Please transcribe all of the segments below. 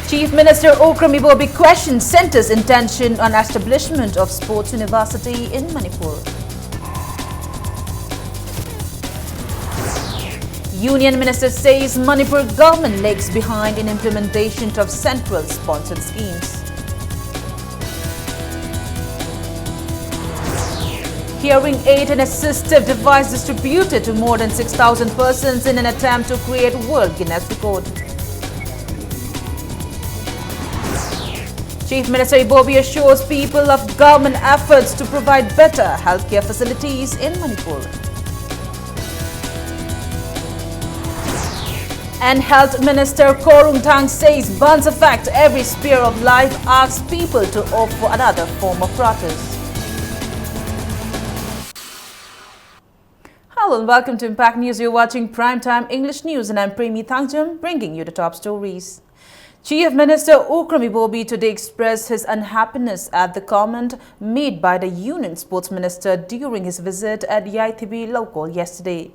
Chief Minister Okram Ibobi questions centre's intention on establishment of sports university in Manipur. Union Minister says Manipur government lags behind in implementation of central sponsored schemes. Hearing aid and assistive device distributed to more than 6,000 persons in an attempt to create World Guinness Record. Chief Minister Ibobi assures people of government efforts to provide better healthcare facilities in Manipur. And Health Minister Korung Tang says burns affect every sphere of life, asks people to opt for another form of protest. Hello and welcome to Impact News. You're watching Primetime English News and I'm Premi Thangjam bringing you the top stories. Chief Minister Okram Ibobi today expressed his unhappiness at the comment made by the Union Sports Minister during his visit at YTB Local yesterday.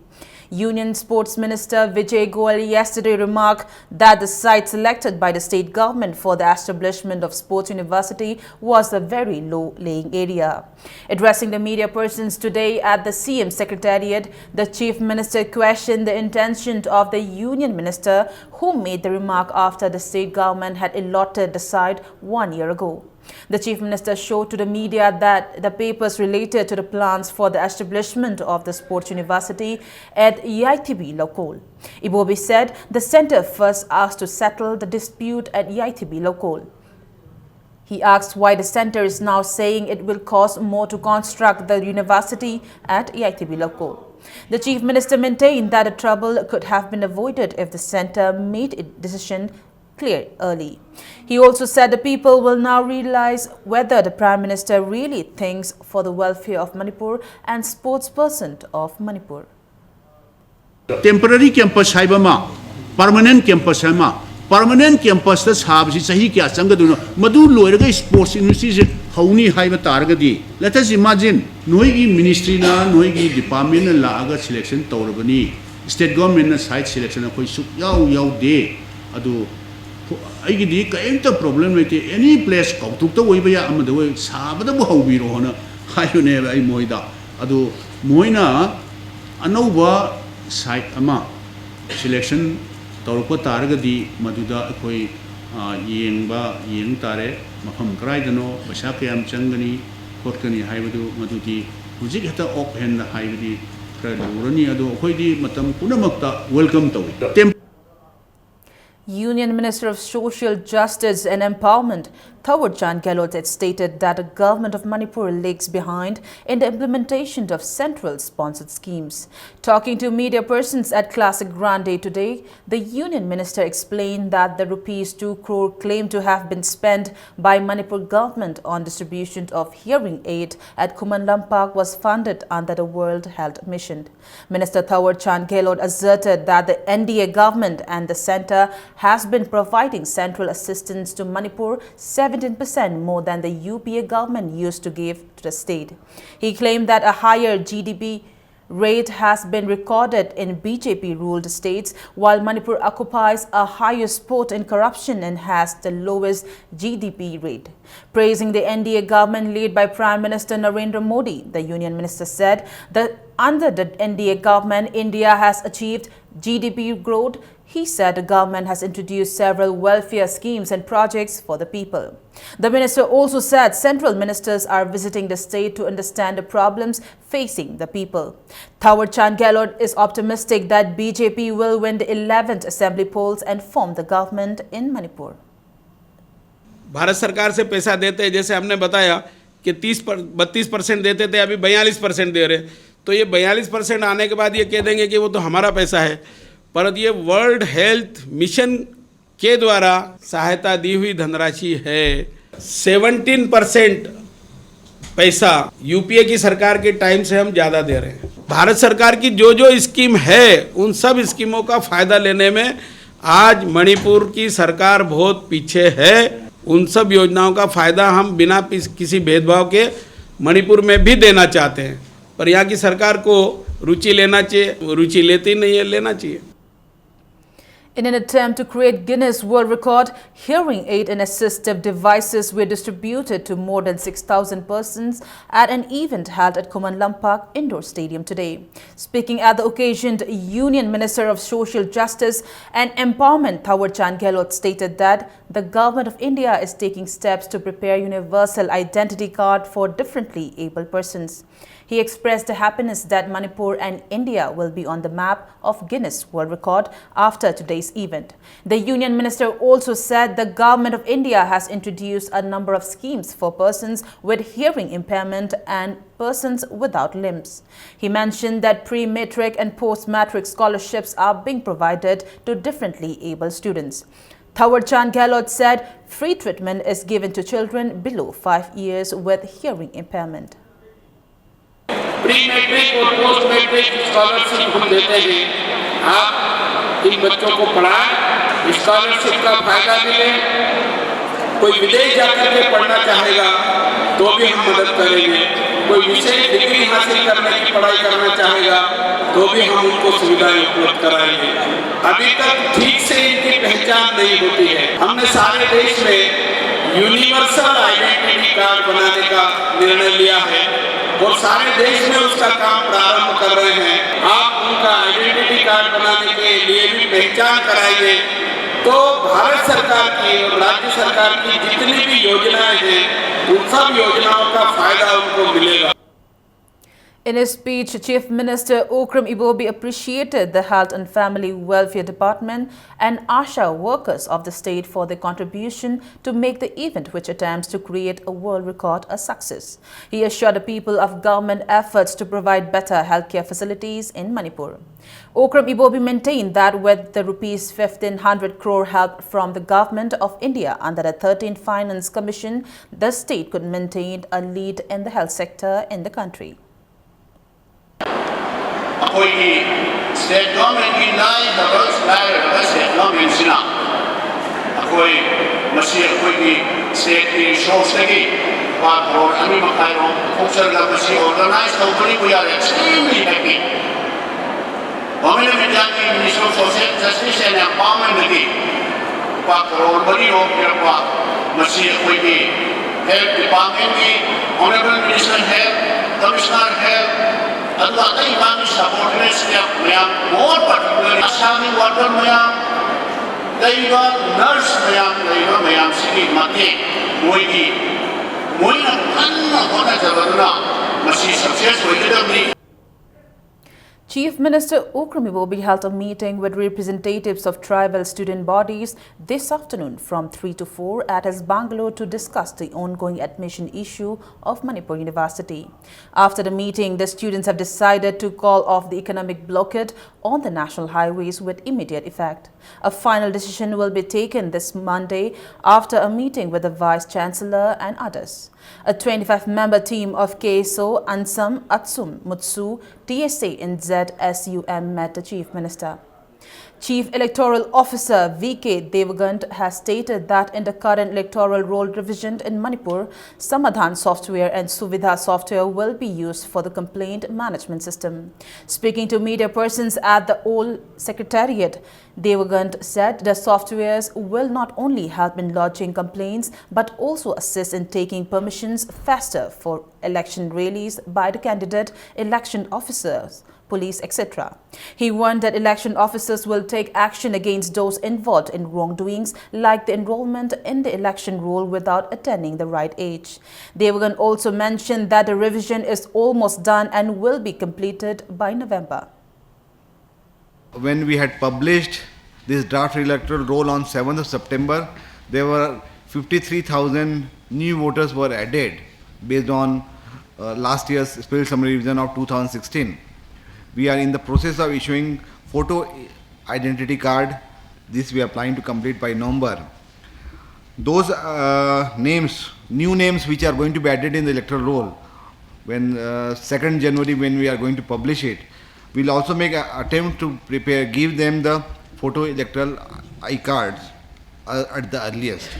Union Sports Minister Vijay Goel yesterday remarked that the site selected by the state government for the establishment of sports university was a very low-lying area. Addressing the media persons today at the CM Secretariat, the Chief Minister questioned the intention of the Union Minister who made the remark after the state government had allotted the site 1 year ago. The Chief Minister showed to the media that the papers related to the plans for the establishment of the sports university at YTB Local. Ibobi said the centre first asked to settle the dispute at YTB Local. He asked why the centre is now saying it will cost more to construct the university at YTB Local. The Chief Minister maintained that the trouble could have been avoided if the centre made its decision clear early. He also said the people will now realize whether the Prime Minister really thinks for the welfare of Manipur and sportsperson of Manipur. Temporary campus haibama, permanent campus haima, permanent campus das habsi sahi kya changaduna madu loiraga sports university hauni haiba targadi. Let us imagine noigi ministry na noigi department na laaga selection tawrabani. State government na site selection koi suk yau de adu I get problem with any place come to the way by Amadaway, Sabada Hobirona, Hayone, I Moida, Ado Moina, Anova site ama selection Taurupa Targadi, Maduda, Koi, Yengba, Yeng Tare, Maham Kraidano, Bashakiam Changani, Kotkani, Haidu, Maduti, Muzikata Open the Haidi, Kradurani, Ado, Hoidi, Matam Punamakta, welcome to it. Union Minister of Social Justice and Empowerment, Thawar Chand Gehlot, had stated that the government of Manipur lags behind in the implementation of central sponsored schemes. Talking to media persons at Classic Grande today, the Union Minister explained that the rupees 2 crore claimed to have been spent by Manipur government on distribution of hearing aid at Kuman Lampak was funded under the World Health Mission. Minister Thawar Chand Gehlot asserted that the NDA government and the centre has been providing central assistance to Manipur 17% more than the UPA government used to give to the state. He claimed that a higher GDP rate has been recorded in BJP-ruled states, while Manipur occupies a higher spot in corruption and has the lowest GDP rate. Praising the NDA government led by Prime Minister Narendra Modi, the Union Minister said that under the NDA government, India has achieved GDP growth. He said the government has introduced several welfare schemes and projects for the people. The minister also said central ministers are visiting the state to understand the problems facing the people. Thawar Chand Gehlot is optimistic that BJP will win the 11th assembly polls and form the government in Manipur. Bharat सरकार से पैसा देते हैं, जैसे हमने बताया कि 32% देते थे, अभी 42% दे रहे, तो ये 42% आने के बाद ये कह देंगे कि वो तो हमारा पैसा है, पर ये वर्ल्ड हेल्थ मिशन के द्वारा सहायता दी हुई धनराशि है। 17% पैसा यूपीए की सरकार के टाइम से हम ज़्यादा दे रहे हैं। भारत सरकार की जो जो स्कीम है उन सब स्कीमों का फ़ायदा लेने में आज मणिपुर की सरकार बहुत पीछे है। उन सब योजनाओं का फ़ायदा हम बिना किसी भेदभाव के मणिपुर में भी देना चाहते हैं, पर यहाँ की सरकार को रुचि लेना चाहिए, रुचि लेती नहीं है, लेना चाहिए। In an attempt to create Guinness World Record, hearing aid and assistive devices were distributed to more than 6,000 persons at an event held at Kuman Lampak Indoor Stadium today. Speaking at the occasion, Union Minister of Social Justice and Empowerment Thawar Chand Gehlot stated that the Government of India is taking steps to prepare universal identity card for differently abled persons. He expressed the happiness that Manipur and India will be on the map of Guinness World Record after today's event. The Union Minister also said the Government of India has introduced a number of schemes for persons with hearing impairment and persons without limbs. He mentioned that pre-matric and post-matric scholarships are being provided to differently able students. Thawar Chand Gehlot said free treatment is given to children below 5 years with hearing impairment. Pre matric और post matric scholarship हम देते हैं। आप इन बच्चों को पढ़ाएं, scholarship का फायदा मिले। कोई विदेश जाकर के पढ़ना चाहेगा तो भी हम मदद करेंगे। कोई विशेष डिग्री हासिल करने की पढ़ाई करना चाहेगा तो भी हम उनको सुविधाएं उपलब्ध कराएंगे। अभी तक ठीक से इनकी पहचान नहीं होती है। हमने सारे देश में यूनिवर्सल आइडेंटिटी कार्ड बनाने का निर्णय लिया है और सारे देश में उसका काम प्रारंभ कर रहे हैं। आप उनका आइडेंटिटी कार्ड बनाने के लिए भी पहचान कराएंगे तो भारत सरकार की और राज्य सरकार की जितनी भी योजनाएं हैं उन सब योजनाओं का फायदा उनको मिलेगा। In his speech, Chief Minister Okram Ibobi appreciated the Health and Family Welfare Department and ASHA workers of the state for their contribution to make the event, which attempts to create a world record, a success. He assured the people of government efforts to provide better healthcare facilities in Manipur. Okram Ibobi maintained that with the rupees 1,500 crore help from the Government of India under the 13th Finance Commission, the state could maintain a lead in the health sector in the country. State government in line the first layer of the state government sina. Akoi masih akoi state ki society part or ami makairo officer la masih organized company we are extremely happy. Women Mediani Minister of Social Justice and Empowerment nagi part or bari ho kya part masih akoi health department ki honorable minister health commissioner health अल्लाह कई बानी सपोर्टनेस के ma'am more particular आशामी worker ma'am दैवा nurse ma'am city मते मोइगी मोइना अन्ना होना जबरना मसी सक्सेस होइदमनी। Chief Minister Okram Ibobi held a meeting with representatives of tribal student bodies this afternoon from 3 to 4 at his bungalow to discuss the ongoing admission issue of Manipur University. After the meeting, the students have decided to call off the economic blockade on the national highways with immediate effect. A final decision will be taken this Monday after a meeting with the Vice Chancellor and others. A 25-member team of KSO, Ansam, Atsum, Mutsu, TSA and ZSUM met the Chief Minister. Chief Electoral Officer V.K. Devagant has stated that in the current electoral roll revision in Manipur, Samadhan software and Suvidha software will be used for the complaint management system. Speaking to media persons at the old Secretariat, Devagant said the softwares will not only help in lodging complaints but also assist in taking permissions faster for election rallies by the candidate, election officers, police, etc. He warned that election officers will take action against those involved in wrongdoings like the enrollment in the election roll without attaining the right age. Devagant also mentioned that the revision is almost done and will be completed by November. When we had published this draft electoral roll on 7th of September, there were 53,000 new voters were added based on last year's spirit summary revision of 2016. We are in the process of issuing photo identity card. This we are planning to complete by November. Those names, new names which are going to be added in the electoral roll, when 2nd January when we are going to publish it, we'll also make an attempt to give them the photo electoral I cards at the earliest.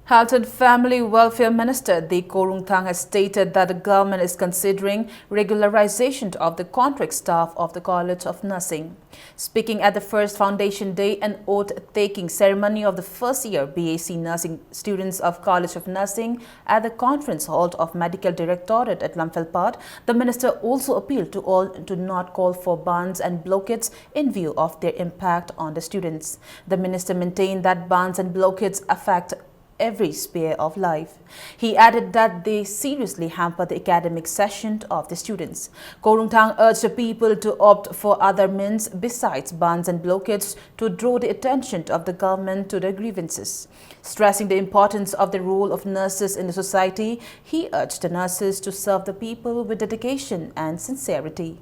Health and Family Welfare Minister Di Korungthang has stated that the government is considering regularization of the contract staff of the College of Nursing. Speaking at the first Foundation Day and oath-taking ceremony of the first-year BAc Nursing students of College of Nursing at the Conference Hall of Medical Directorate at Lamphel, the minister also appealed to all to not call for bans and blockades in view of their impact on the students. The minister maintained that bans and blockades affect every sphere of life. He added that they seriously hamper the academic session of the students. Korungthang urged the people to opt for other means besides bans and blockades to draw the attention of the government to their grievances. Stressing the importance of the role of nurses in the society, he urged the nurses to serve the people with dedication and sincerity.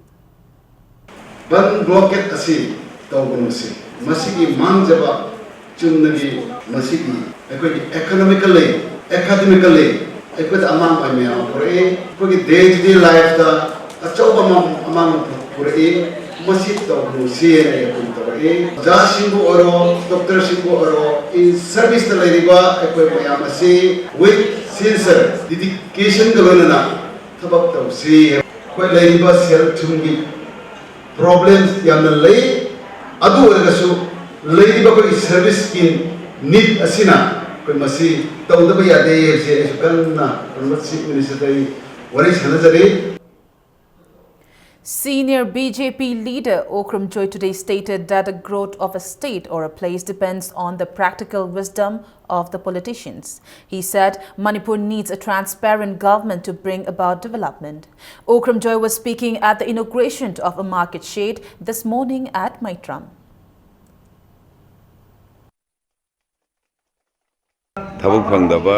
Ban blockade asi tawgunsi masigi mangjaba chumnagi masigi economically, academically, among my meal for a day-to-day life, a job among for a Masito, CNA, Jashingo Oro, Dr. Shingo Oro, in service to Ladiba, Equipayamasi, with sincere dedication Galana, Tabak see, quite Ladiba self to me problems, Yamalay, Adu Agasu, Ladybug is service in need Asina. Masi tawdaba yade se sukanna masi ministry waris hanazare. Senior BJP leader Okram Joy today stated that the growth of a state or a place depends on the practical wisdom of the politicians. He said Manipur needs a transparent government to bring about development. Okram Joy was speaking at the inauguration of a market shade this morning at Maitram. Thabuk phangdaba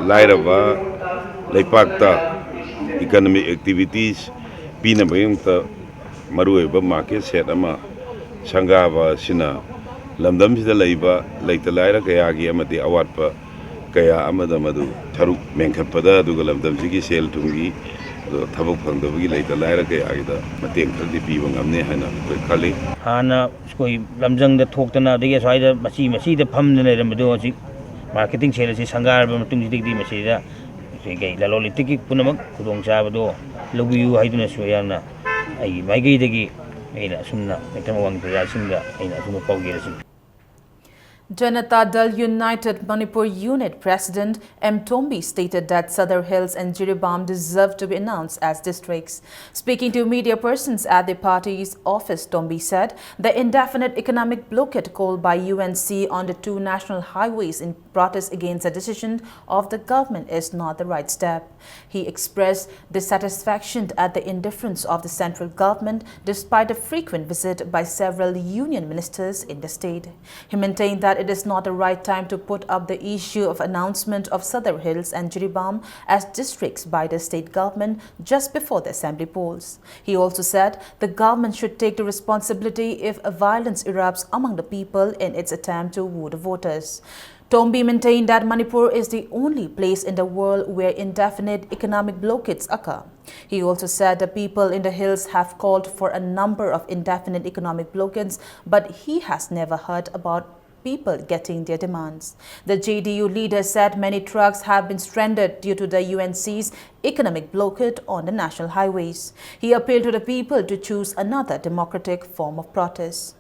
lairaba leipakta economic activities pina bayungta marueba market set ama sangaba sina lamdam sida leiba leita laira kaya gi amati awatpa kaya amada madu tharuk menkhatpada aduga lamdam sigi sel thungi thabuk phangdaba gi leita laira kaya gi da mateng khadi piba ngamne hana koi khali hana koi lamjang da thoktana dege swaida masi da phamne leramdo ji marketing sale si sangar ba matung di masida gai lalolitik punamak khudong chabado lobiyu haiduna soyana ai mai gai degi aina sumna metamawang da singa aina sumna pawgira sin Janata Dal United Manipur Unit President M. Tombi stated that Sadar Hills and Jiribam deserve to be announced as districts. Speaking to media persons at the party's office, Tombi said the indefinite economic blockade called by UNC on the two national highways in protest against the decision of the government is not the right step. He expressed dissatisfaction at the indifference of the central government despite a frequent visit by several union ministers in the state. He maintained that it is not the right time to put up the issue of announcement of Sadar Hills and Jiribam as districts by the state government just before the assembly polls. He also said the government should take the responsibility if violence erupts among the people in its attempt to woo the voters. Tombi maintained that Manipur is the only place in the world where indefinite economic blockades occur. He also said the people in the hills have called for a number of indefinite economic blockades, but he has never heard about people getting their demands. The JDU leader said many trucks have been stranded due to the UNC's economic blockade on the national highways. He appealed to the people to choose another democratic form of protest.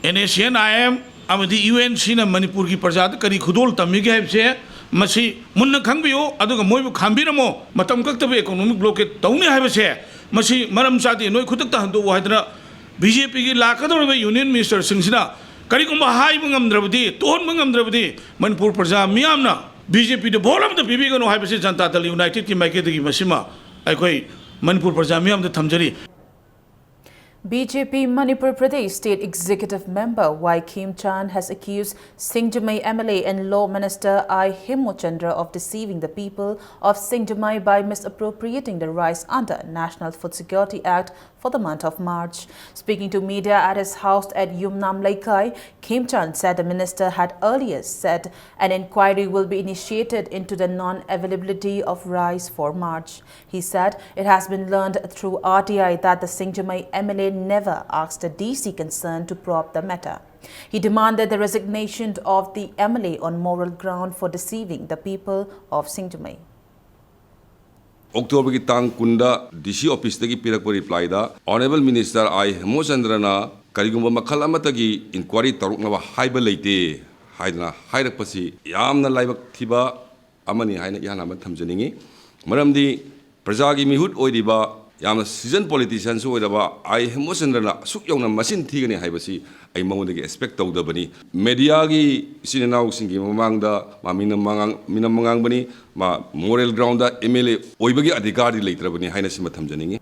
NACNIM amadi UNC na Manipur ki parjat kari khudol tammi ge haibse masi munna khangbiyo aduga moibu khambiramo matam kaktabe economic blockade tawne haibse masi maram chati noi khutakta handu haidra BJP ki lakadorbe union minister singsina Karigumba high Mungamdravdi, Ton Mungamdravdi, Manipur Praja, Miamna, BJP, the Bolam, the Bibigan, no Hypersis and Tata United, Kimaketi Masima, Akoi, Manipur Praja, Miam, the Tamjari. BJP Manipur Pradesh State Executive Member Y. Kim Chan has accused Singjamai MLA and Law Minister I. Himochandra of deceiving the people of Singjamai by misappropriating the rice under National Food Security Act for the month of March. Speaking to media at his house at Yumnam Laikai, Kim Chan said the minister had earlier said an inquiry will be initiated into the non-availability of rice for March. He said it has been learned through RTI that the Singjamai MLA never asked the DC concerned to probe the matter. He demanded the resignation of the MLA on moral ground for deceiving the people of Singjamay. October ki tang kunda DC office tagi pirak po reply da Honorable Minister I Hemochandra karigumba makhal amatagi inquiry taruk na haiba leite haidna hairak pasi yamna laibak thiba amani haina yana ma thamjaningi maramdi praja gi mihut oiriba yamna season politicians oiraba I Hemochandra suk yongna machine thigani haibasi ai mangondagi expect tawdabani media gi sininaw singi mamangda minam mangang bani ma moral ground da MLA oibagi adhikari leitrabani haina sima thamjaningi.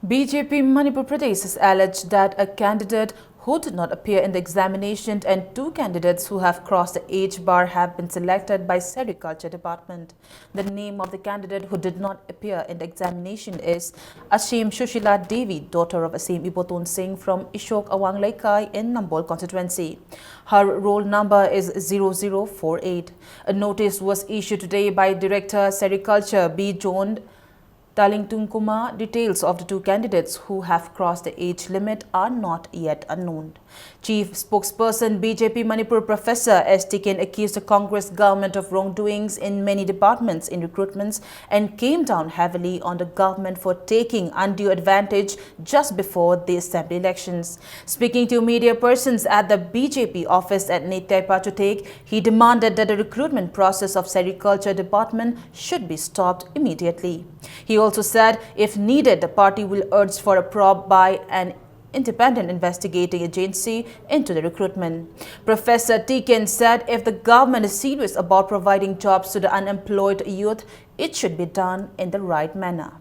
BJP Manipur Pradesh has alleged that a candidate who did not appear in the examination and 2 candidates who have crossed the age bar have been selected by Sericulture Department. The name of the candidate who did not appear in the examination is Ashim Shushila Devi, daughter of Asim Ibotun Singh from Ishok Awang Laikai in Nambol constituency. Her roll number is 0048. A notice was issued today by Director Sericulture B. John Talingtung Kumar. Details of the 2 candidates who have crossed the age limit are not yet unknown. Chief spokesperson BJP Manipur Professor S. Tiken accused the Congress government of wrongdoings in many departments in recruitments and came down heavily on the government for taking undue advantage just before the assembly elections. Speaking to media persons at the BJP office at Nitai Pachutek, he demanded that the recruitment process of Sericulture Department should be stopped immediately. He also said if needed, the party will urge for a probe by an independent investigating agency into the recruitment. Professor Tiken said if the government is serious about providing jobs to the unemployed youth, it should be done in the right manner.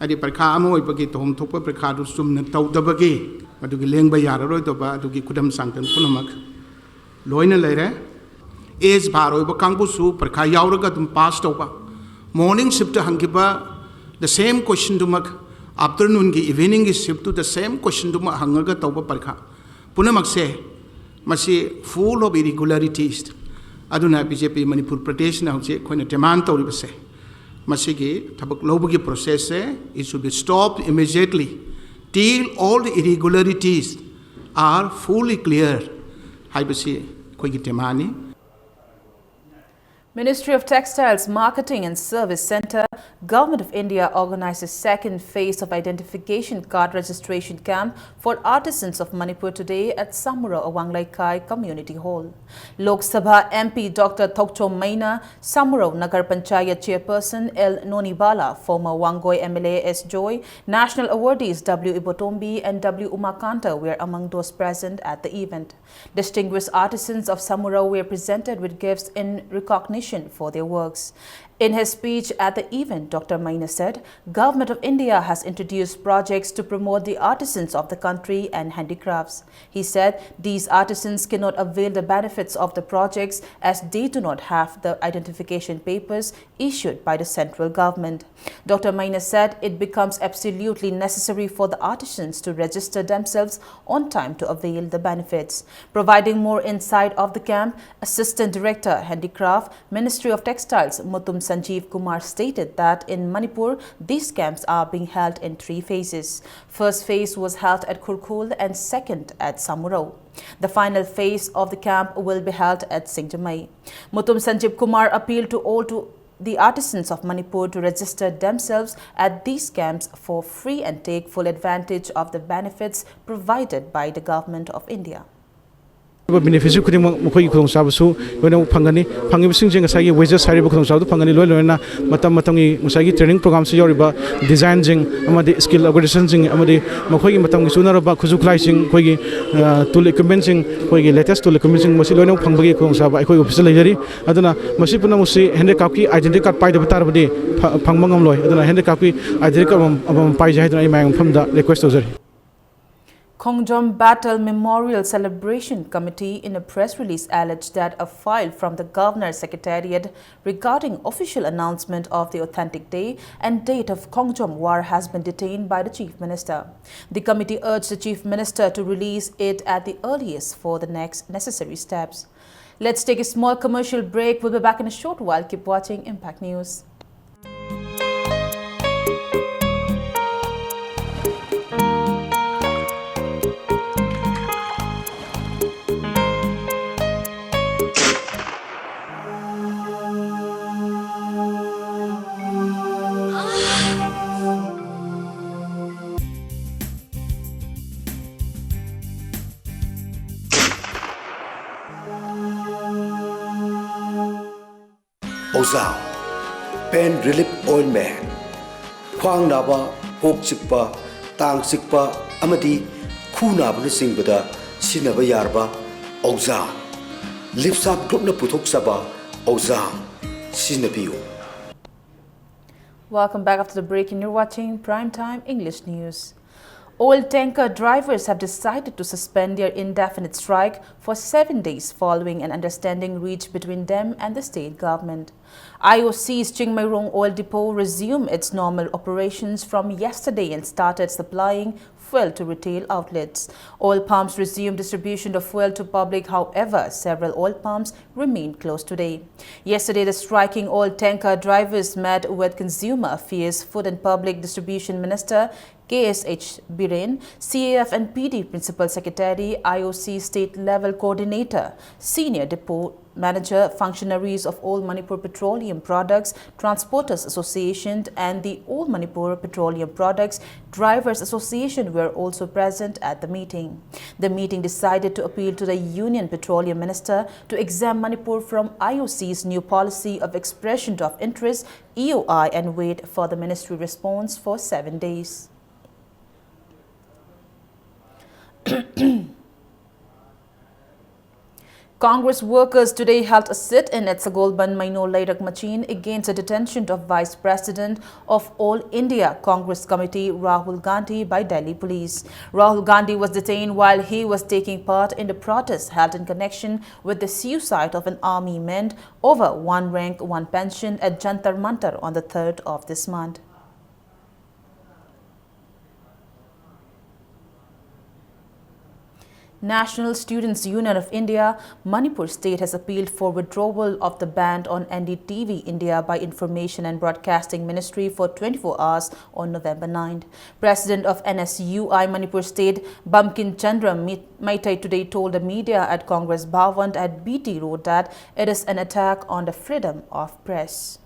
Adi parkha amo ibagi to hom thokpa parkha du sumna tawdabagi adugi lengba yararoi toba adugi kudam sangtan punamak loina leire age baroi ba kangbu su parkha yauraga dum pass toba morning shift hangiba the same question dumak afternoon ki evening ki shift to the same question duma hangaga tawba parkha punamak se masi full of irregularities aduna BJP Manipur Pradesh na hoje khoina demand tawri base masi ki thabak lobagi process se it should be stopped immediately till all the irregularities are fully clear haibasi khoi ki demand. Ministry of Textiles, Marketing and Service Centre, Government of India organized a second phase of identification card registration camp for artisans of Manipur today at Samura Awang Laikai Community Hall. Lok Sabha MP Dr. Thokchom Maina, Samura Nagar Panchayat Chairperson L. Nonibala, former Wangoi MLA S. Joy, national awardees W. Ibotombi and W. Umakanta were among those present at the event. Distinguished artisans of Samura were presented with gifts in recognition for their works. In his speech at the event, Dr. Maina said, Government of India has introduced projects to promote the artisans of the country and handicrafts. He said these artisans cannot avail the benefits of the projects as they do not have the identification papers issued by the central government. Dr. Maina said it becomes absolutely necessary for the artisans to register themselves on time to avail the benefits. Providing more insight of the camp, Assistant Director, Handicraft, Ministry of Textiles, Mutum Sanjeev Kumar stated that in Manipur, these camps are being held in 3 phases. First phase was held at Kurkul and second at Samuro. The final phase of the camp will be held at Singjamay. Mutum Sanjeev Kumar appealed to all the artisans of Manipur to register themselves at these camps for free and take full advantage of the benefits provided by the Government of India. beneficiary kuding mokoi khong sabusu loina phangani phangi bising jeng sai wages sari bu khong sabu phangani loi loina matam matam gi musai training program se yoriba design jing amadi skill acquisition jing amadi mokoi gi matam gi sunara ba khuju khlai sing koi gi tool equipment sing koi gi latest tool equipment sing masi loina phangbagi khong sabu koi office lai jari aduna masi puna musi handicap ki identity card pai da batar badi phangmangam loi aduna handicap ki identity card am pai jai aduna imang phamda request to jari. Kongjom Battle Memorial Celebration Committee in a press release alleged that a file from the Governor's Secretariat regarding official announcement of the authentic day and date of Kongjom War has been detained by the Chief Minister. The committee urged the Chief Minister to release it at the earliest for the next necessary steps. Let's take a small commercial break. We'll be back in a short while. Keep watching Impact News. Ozam Pain Relief Ointment Khwang naba kok chikpa tang chikpa amadi khu naba na singbada sinaba yarba Ozam Lipsap Group na puthok saba Ozam sinabiyo. Welcome back after the break, and you're watching Primetime English News. Oil tanker drivers have decided to suspend their indefinite strike for 7 days following an understanding reached between them and the state government. IOC's Chingmairong Oil Depot resumed its normal operations from yesterday and started supplying fuel to retail outlets. Oil pumps resumed distribution of fuel to public. However, several oil pumps remained closed today. Yesterday, the striking oil tanker drivers met with Consumer Affairs, Food and Public Distribution Minister KSH Biren, CAF and PD Principal Secretary, IOC State Level Coordinator, Senior Depot Manager, functionaries of All Manipur Petroleum Products Transporters Association and the All Manipur Petroleum Products Drivers Association were also present at the meeting. The meeting decided to appeal to the Union Petroleum Minister to exempt Manipur from IOC's new policy of expression of interest EOI and wait for the ministry response for 7 days. Congress workers today held a sit-in at Sagolban Maino Lairak Machin against the detention of Vice President of All India Congress Committee Rahul Gandhi by Delhi police. Rahul Gandhi was detained while he was taking part in the protest held in connection with the suicide of an army man over one rank, one pension at Jantar Mantar on the 3rd of this month. National Students Union of India, Manipur State has appealed for withdrawal of the ban on NDTV India by Information and Broadcasting Ministry for 24 hours on November 9. President of NSUI Manipur State, Bamkin Chandra Maitai today told the media at Congress Bhavan at BT Road that it is an attack on the freedom of press.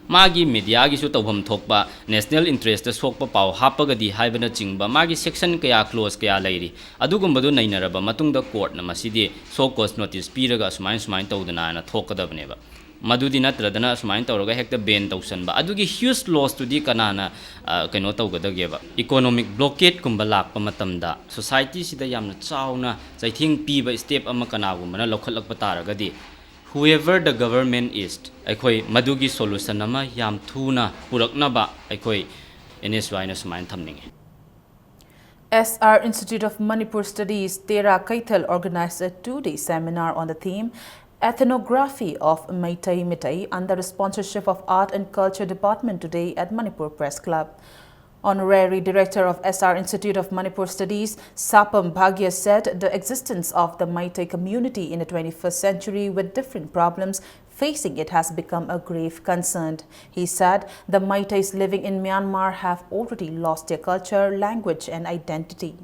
Magi media gi su tawham thokpa national interest sokpa paw hapagadi haibana chingba magi section kaya close kaya lairi adugumbadu nainaraba matungda court na masidi so cause notice piraga sumain tawdana na thokadabneba madudi natradana sumain tawraga hekta ban tawsanba adugi huge loss to di kanana kaino tawgadageba economic blockade kumba lakpa matamda society sida yamna chauna chaithing piba step ama kanagumana lokhalakpa taragadi whoever the government is, aikoi madugi solution nama yam thuna puraknaba aikoi NSY na sumain thamninge. SR Institute of Manipur Studies, Tera Kaithal organized a 2-day seminar on the theme Ethnography of Maitai Mitai under the sponsorship of Art and Culture Department today at Manipur Press Club. Honorary Director of SR Institute of Manipur Studies, Sapam Bhagya said the existence of the Maitai community in the 21st century with different problems facing it has become a grave concern. He said the Maitais living in Myanmar have already lost their culture, language and identity.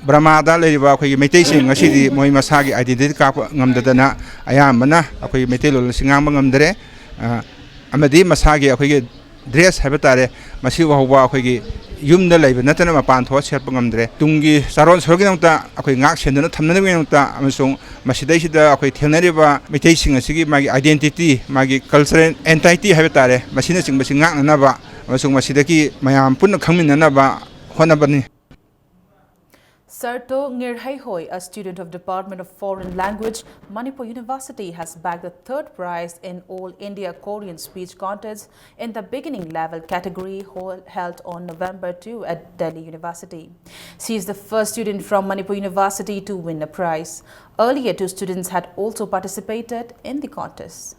Brahmada leriba akhoi meitei sing asidi moi masagi identity ka ngamdadana ayamana akhoi meitei lol singam ngamdare amadi masagi akhoi dress habatare masi wahwa akhoi yumda leiba natana mapan tho serpa ngamdre tungi saron sorginamta akhoi ngak sendana thamnana ngamta amasung masidai sida akhoi thenariba meitei sing asigi magi identity magi cultural entity habatare masina sing basing ngak nanaba amasung masidaki mayam punna khangminanaba honabani. Sarto Ngirhaihoi, a student of Department of Foreign Language, Manipur University has bagged the 3rd prize in All India Korean Speech Contest in the beginning level category held on November 2 at Delhi University. She is the first student from Manipur University to win a prize. Earlier, 2 students had also participated in the contest.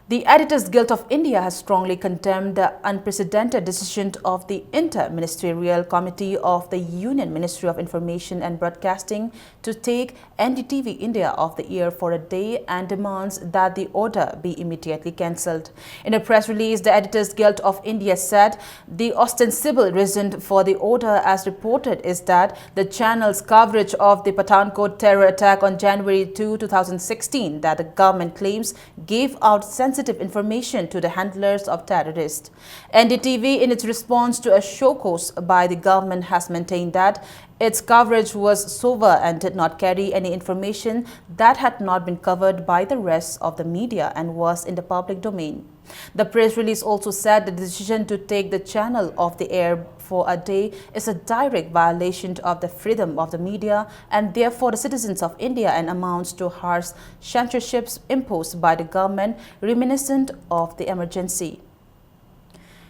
The Editors Guild of India has strongly condemned the unprecedented decision of the Inter-Ministerial Committee of the Union Ministry of Information and Broadcasting to take NDTV India off the air for a day and demands that the order be immediately cancelled. In a press release, the Editors Guild of India said the ostensible reason for the order as reported is that the channel's coverage of the Pathankot terror attack on January 2, 2016 that the government claims gave out sensitive sensitive information to the handlers of terrorists. NDTV, in its response to a show cause by the government, has maintained that its coverage was sober and did not carry any information that had not been covered by the rest of the media and was in the public domain. The press release also said the decision to take the channel off the air for a day is a direct violation of the freedom of the media and therefore the citizens of India and amounts to harsh censorships imposed by the government reminiscent of the emergency.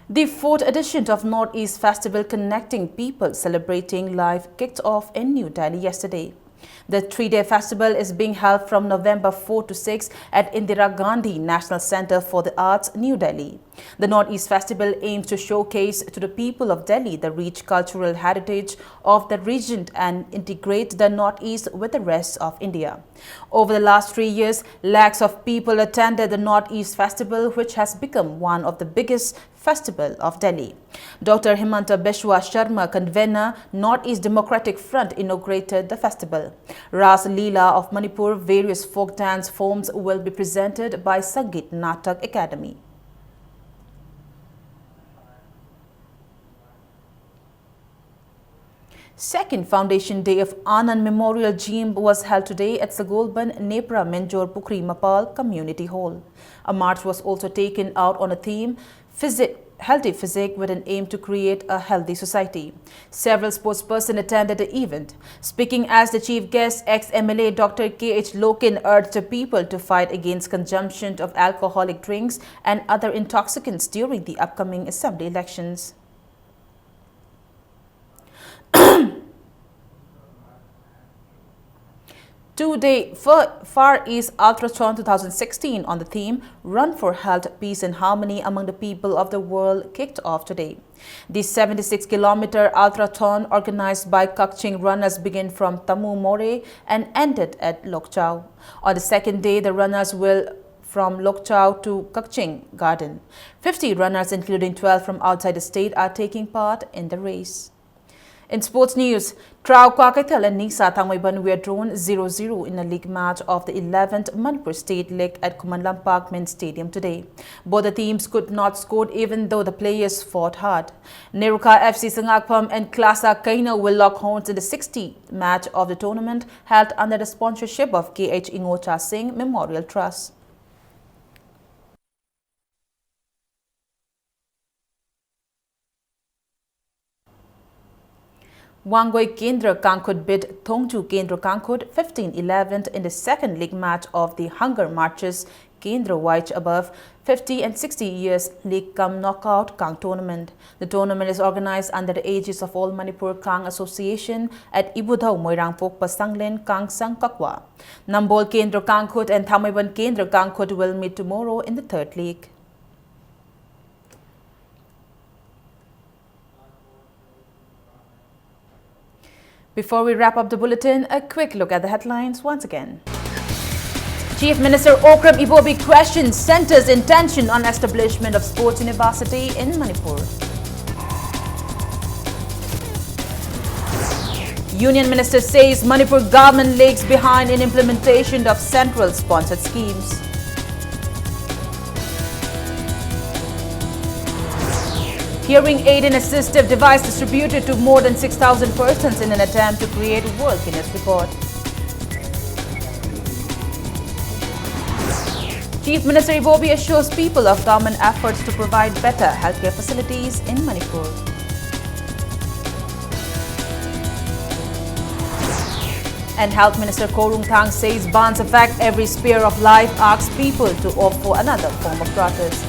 The 4th edition of Northeast Festival Connecting People Celebrating Life kicked off in New Delhi yesterday. The 3-day festival is being held from November 4 to 6 at Indira Gandhi National Centre for the Arts, New Delhi. The Northeast Festival aims to showcase to the people of Delhi the rich cultural heritage of the region and integrate the Northeast with the rest of India. Over the last 3 years, lakhs of people attended the Northeast Festival, which has become one of the biggest festival of Delhi. Dr. Himanta Biswa Sharma, convener, Northeast Democratic Front, inaugurated the festival. Ras Leela of Manipur, various folk dance forms will be presented by Sangeet Natak Academy. Second Foundation Day of Anand Memorial Gym was held today at Sagolban, Nepra, Menjor, Pukri, Mapal Community Hall. A march was also taken out on a theme, Healthy Physique, with an aim to create a healthy society. Several sportspersons attended the event. Speaking as the chief guest, ex-MLA Dr. K.H. Loken urged the people to fight against consumption of alcoholic drinks and other intoxicants during the upcoming assembly elections. Two-day Far East Ultratron 2016 on the theme Run for Health, Peace and Harmony Among the People of the World kicked off today. The 76-kilometer Ultratron organized by Kaching runners began from Tamu More and ended at Lokchau. On the second day, the runners will from Lokchau to Kaching Garden. 50 runners, including 12 from outside the state, are taking part in the race. In sports news, Trau Kwakaithal and Nisa Thangmaiban were drawn 0-0 in a league match of the 11th Manipur State League at Kumanlam Park Main Stadium today. Both the teams could not score even though the players fought hard. Neruka FC Sangakpam and Klasa Kaino will lock horns in the 60th match of the tournament held under the sponsorship of K.H. Ingocha Singh Memorial Trust. Wangoi Kendra Kangkut beat Thongju Kendra Kangkut 15-11 in the second league match of the Hunger Marches Kendra White above 50 and 60 years League Cum Knockout Kang tournament. The tournament is organized under the aegis of All Manipur Kang Association at Ibudhau Moirangpok Pasanglen Kang Sang Kakwa. Nambol Kendra Kangkut and Thamaiban Kendra Kangkut will meet tomorrow in the third league. Before we wrap up the bulletin, a quick look at the headlines once again. Chief Minister Okram Ibobi questions centre's intention on establishment of sports university in Manipur. Union Minister says Manipur government lags behind in implementation of central sponsored schemes. Hearing aid and assistive device distributed to more than 6,000 persons in an attempt to create World Guinness Record. Chief Minister Ibobi assures people of government efforts to provide better healthcare facilities in Manipur. And Health Minister Korung Thang says bans affect every sphere of life, asks people to opt for another form of protest.